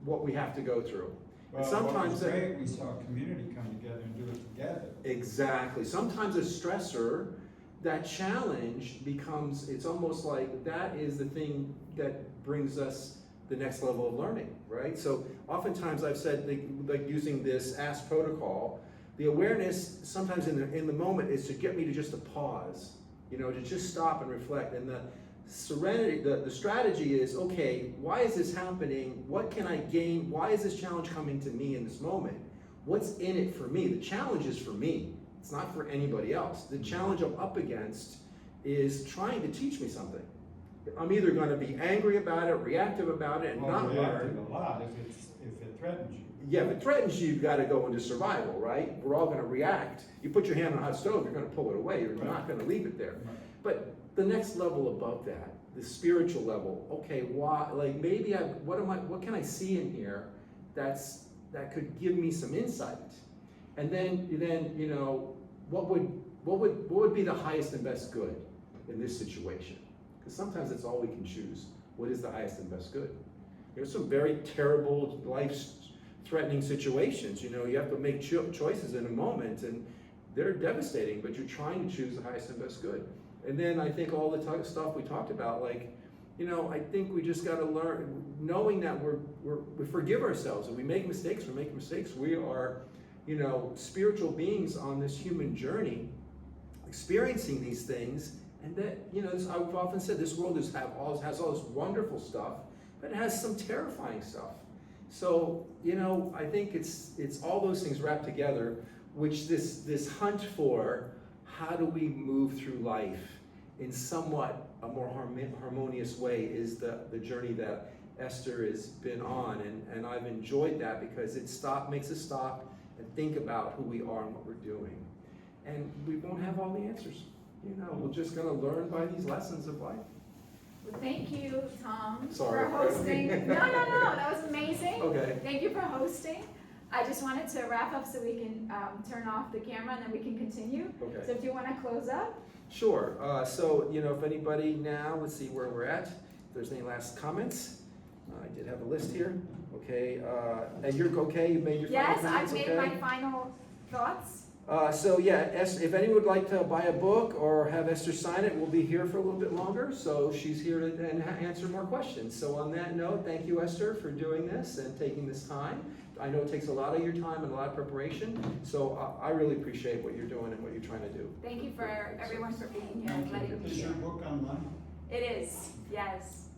what we have to go through. Well, sometimes what was great, we saw a community come together and do it together. Exactly. Sometimes a stressor, that challenge becomes, it's almost like that is the thing that brings us the next level of learning, right? So oftentimes I've said, like using this ASK protocol, the awareness sometimes in the moment is to get me to just a pause, you know, to just stop and reflect. And the serenity, the strategy is, okay, why is this happening? What can I gain? Why is this challenge coming to me in this moment? What's in it for me? The challenge is for me. It's not for anybody else. The challenge I'm up against is trying to teach me something. I'm either going to be angry about it, reactive about it, and not reactive learn. a lot if it threatens you. Yeah, if it threatens you, you've got to go into survival, right? We're all going to react. You put your hand on a hot stove, you're going to pull it away. You're not going to leave it there. Right. But the next level above that, the spiritual level, okay, why? Like maybe what can I see in here that could give me some insight? And then you know, what would be the highest and best good in this situation? Because sometimes it's all we can choose. What is the highest and best good? There's some very terrible, life-threatening situations. You know, you have to make choices in a moment, and they're devastating. But you're trying to choose the highest and best good. And then I think all the stuff we talked about, like you know, I think we just got to learn, knowing that we forgive ourselves and we make mistakes. We make mistakes. We are, you know, spiritual beings on this human journey, experiencing these things, and that, you know, I've often said this world has all this wonderful stuff, but it has some terrifying stuff. So, you know, I think it's all those things wrapped together, which this hunt for how do we move through life in somewhat a more harmonious way is the journey that Esther has been on, and I've enjoyed that because it makes us stop and think about who we are and what we're doing. And we won't have all the answers. You know, we're just going to learn by these lessons of life. Well, thank you, Tom, Sorry. for hosting. No, that was amazing. Okay. Thank you for hosting. I just wanted to wrap up so we can turn off the camera and then we can continue. Okay. So if you want to close up. Sure. So, you know, if anybody now, let's see where we're at. If there's any last comments. I did have a list here. Okay. And you're okay? You made your final Yes, I've comments, made okay? my final thoughts. So yeah, if anyone would like to buy a book or have Esther sign it, we'll be here for a little bit longer. So she's here to answer more questions. So on that note, thank you, Esther, for doing this and taking this time. I know it takes a lot of your time and a lot of preparation. So I really appreciate what you're doing and what you're trying to do. Thank you for everyone for being here and letting me Is your share. book online? It is, yes.